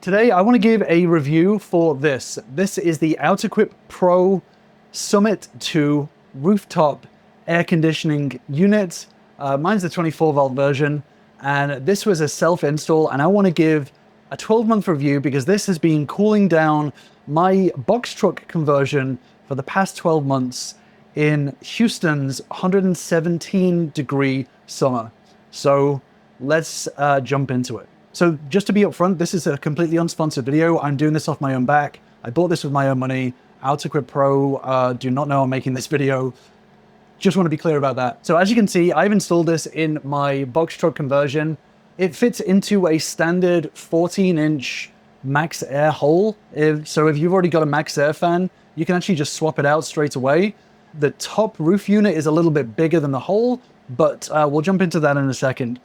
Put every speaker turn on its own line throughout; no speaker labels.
Today, I want to give a review for this. This is the OutEquip Pro Summit 2 Rooftop Air Conditioning Unit. Mine's the 24-volt version, and this was a self-install, and I want to give a 12-month review because this has been cooling down my box truck conversion for the past 12 months in Houston's 117-degree summer. So let's jump into it. So just to be upfront, this is a completely unsponsored video. I'm doing this off my own back. I bought this with my own money. OutEquip Pro do not know I'm making this video. Just want to be clear about that. So as you can see, I've installed this in my box truck conversion. It fits into a standard 14-inch max air hole. So if you've already got a max air fan, you can actually just swap it out straight away. The top roof unit is a little bit bigger than the hole, but we'll jump into that in a second.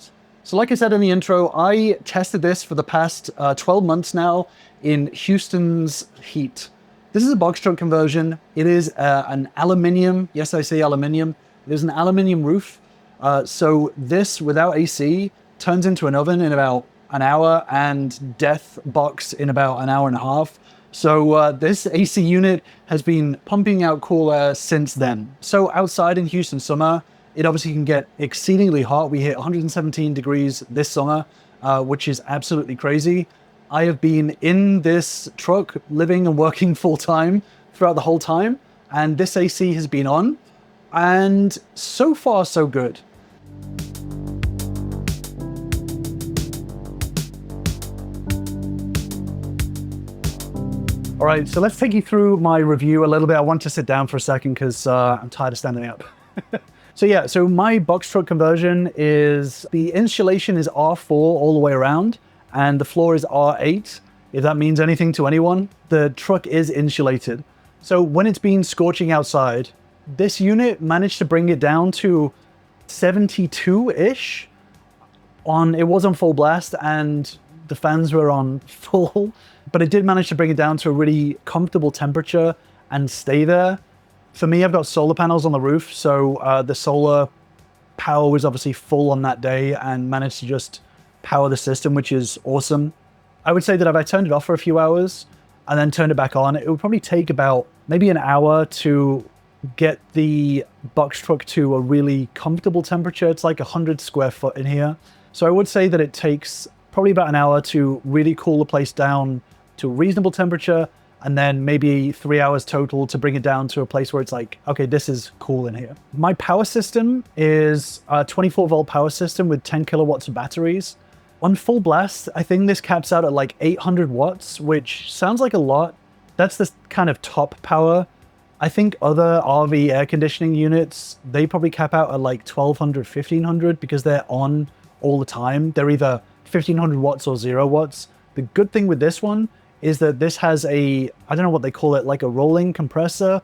So like I said in the intro, I tested this for the past 12 months now in Houston's heat. This is a box truck conversion. It is an aluminium, yes I say aluminium, it is an aluminium roof. So this without AC turns into an oven in about an hour and death box in about an hour and a half. So this AC unit has been pumping out cool air since then. So outside in Houston summer, it obviously can get exceedingly hot. We hit 117 degrees this summer, which is absolutely crazy. I have been in this truck living and working full time throughout the whole time, and this AC has been on, and so far so good. All right, so let's take you through my review a little bit. I want to sit down for a second because I'm tired of standing up. So my box truck conversion is, the insulation is R4 all the way around, and the floor is R8. If that means anything to anyone, the truck is insulated. So when it's been scorching outside, this unit managed to bring it down to 72-ish. It was on full blast and the fans were on full, but it did manage to bring it down to a really comfortable temperature and stay there. For me, I've got solar panels on the roof, so the solar power was obviously full on that day and managed to just power the system, which is awesome. I would say that if I turned it off for a few hours and then turned it back on, it would probably take about maybe an hour to get the box truck to a really comfortable temperature. It's like 100 square foot in here. So I would say that it takes probably about an hour to really cool the place down to a reasonable temperature, and then maybe 3 hours total to bring it down to a place where it's like, okay, this is cool in here. My power system is a 24-volt power system with 10 kilowatts of batteries. On full blast, I think this caps out at like 800 watts, which sounds like a lot. That's the kind of top power. I think other RV air conditioning units, they probably cap out at like 1200, 1500 because they're on all the time. They're either 1500 watts or 0 watts. The good thing with this one is that this has I don't know what they call it, like a rolling compressor.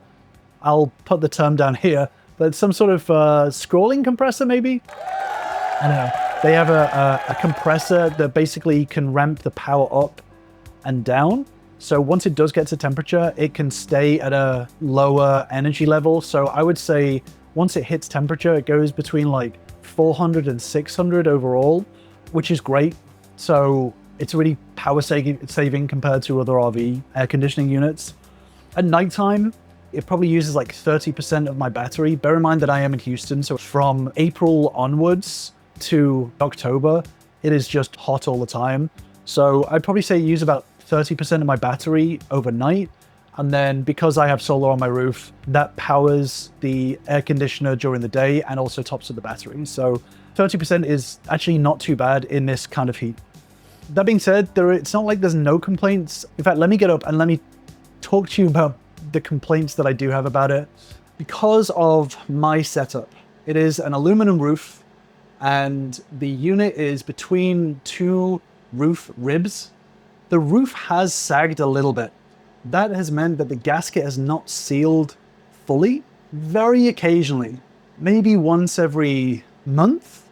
I'll put the term down here, but some sort of scrolling compressor maybe? I don't know. They have a compressor that basically can ramp the power up and down. So once it does get to temperature, it can stay at a lower energy level. So I would say once it hits temperature, it goes between like 400 and 600 overall, which is great. So it's really power saving compared to other RV air conditioning units. At nighttime, it probably uses like 30% of my battery. Bear in mind that I am in Houston, so from April onwards to October, it is just hot all the time. So I'd probably say use about 30% of my battery overnight. And then because I have solar on my roof, that powers the air conditioner during the day and also tops up the battery. So 30% is actually not too bad in this kind of heat. That being said, it's not like there's no complaints. In fact, let me get up and let me talk to you about the complaints that I do have about it. Because of my setup, it is an aluminum roof and the unit is between two roof ribs. The roof has sagged a little bit. That has meant that the gasket has not sealed fully. Very occasionally, maybe once every month,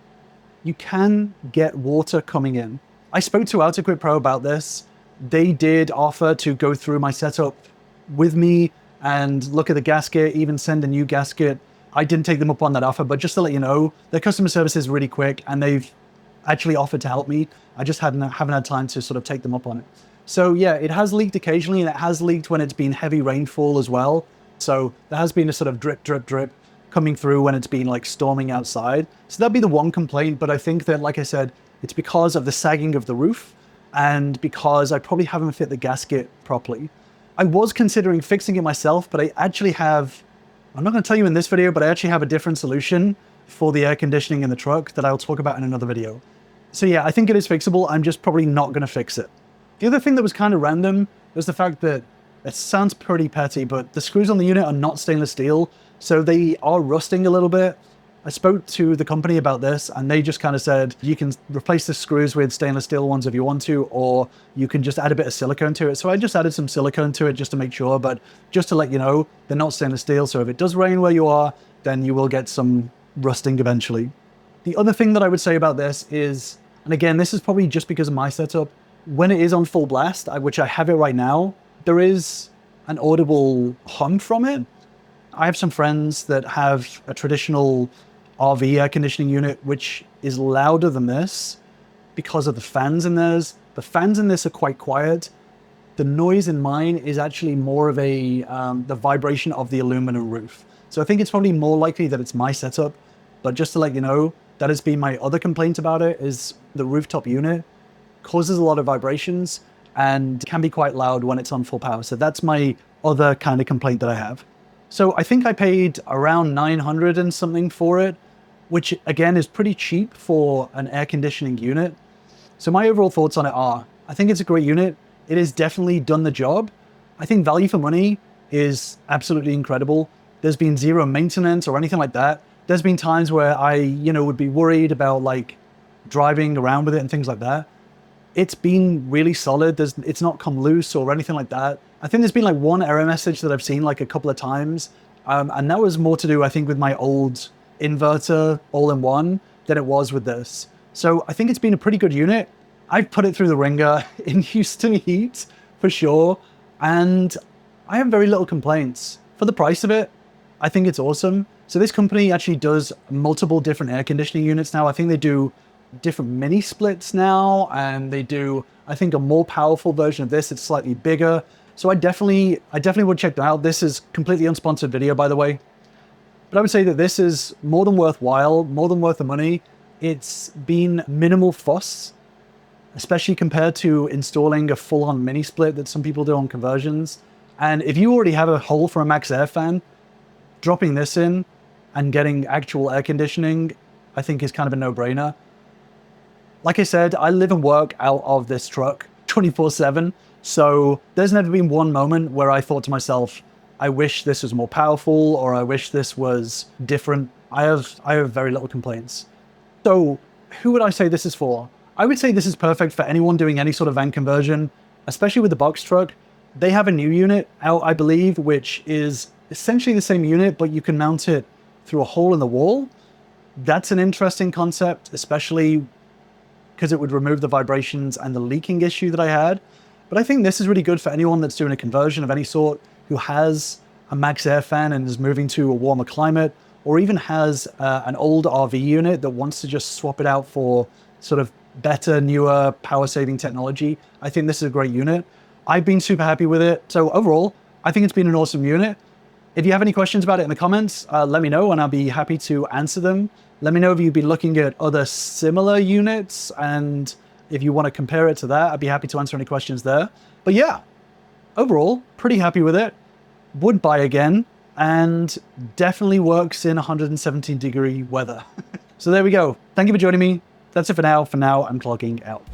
you can get water coming in. I spoke to OutEquip Pro about this. They did offer to go through my setup with me and look at the gasket, even send a new gasket. I didn't take them up on that offer, but just to let you know, their customer service is really quick and they've actually offered to help me. I just haven't had time to sort of take them up on it. So yeah, it has leaked occasionally, and it has leaked when it's been heavy rainfall as well. So there has been a sort of drip, drip, drip coming through when it's been like storming outside. So that'd be the one complaint, but I think that, like I said, it's because of the sagging of the roof and because I probably haven't fit the gasket properly. I was considering fixing it myself, but I actually have, I'm not going to tell you in this video, but I actually have a different solution for the air conditioning in the truck that I'll talk about in another video. So yeah, I think it is fixable. I'm just probably not going to fix it. The other thing that was kind of random was the fact that, it sounds pretty petty, but the screws on the unit are not stainless steel, so they are rusting a little bit. I spoke to the company about this, and they just kind of said, you can replace the screws with stainless steel ones if you want to, or you can just add a bit of silicone to it. So I just added some silicone to it just to make sure, but just to let you know, they're not stainless steel, so if it does rain where you are, then you will get some rusting eventually. The other thing that I would say about this is, and again, this is probably just because of my setup, when it is on full blast, which I have it right now, there is an audible hum from it. I have some friends that have a traditional RV air conditioning unit, which is louder than this because of the fans in theirs. The fans in this are quite quiet. The noise in mine is actually more of a the vibration of the aluminum roof. So I think it's probably more likely that it's my setup. But just to let you know, that has been my other complaint about it, is the rooftop unit causes a lot of vibrations and can be quite loud when it's on full power. So that's my other kind of complaint that I have. So I think I paid around 900 and something for it, which again is pretty cheap for an air conditioning unit. So my overall thoughts on it are, I think it's a great unit. It has definitely done the job. I think value for money is absolutely incredible. There's been zero maintenance or anything like that. There's been times where I, would be worried about like driving around with it and things like that. It's been really solid. It's not come loose or anything like that. I think there's been like one error message that I've seen like a couple of times. And that was more to do, I think, with my old inverter all-in-one than it was with this. So I think it's been a pretty good unit. I've put it through the ringer in Houston heat for sure. And I have very little complaints. For the price of it, I think it's awesome. So this company actually does multiple different air conditioning units now. I think they do different mini splits now, and they do, I think, a more powerful version of this. It's slightly bigger. So I definitely would check them out. This is completely unsponsored video, by the way. But I would say that this is more than worthwhile, more than worth the money. It's been minimal fuss, especially compared to installing a full-on mini split that some people do on conversions. And if you already have a hole for a max air fan, dropping this in and getting actual air conditioning, I think is kind of a no-brainer. Like I said, I live and work out of this truck 24/7. So there's never been one moment where I thought to myself, I wish this was more powerful, or I wish this was different. I have very little complaints. So who would I say this is for? I would say this is perfect for anyone doing any sort of van conversion, especially with the box truck. They have a new unit out, I believe, which is essentially the same unit, but you can mount it through a hole in the wall. That's an interesting concept, especially because it would remove the vibrations and the leaking issue that I had. But I think this is really good for anyone that's doing a conversion of any sort, who has a max air fan and is moving to a warmer climate, or even has an old RV unit that wants to just swap it out for sort of better, newer, power-saving technology. I think this is a great unit. I've been super happy with it. So overall, I think it's been an awesome unit. If you have any questions about it in the comments, let me know and I'll be happy to answer them. Let me know if you've been looking at other similar units, and if you want to compare it to that, I'd be happy to answer any questions there. But yeah, overall, pretty happy with it. Would buy again, and definitely works in 117-degree weather. So there we go. Thank you for joining me. That's it for now. For now, I'm clogging out.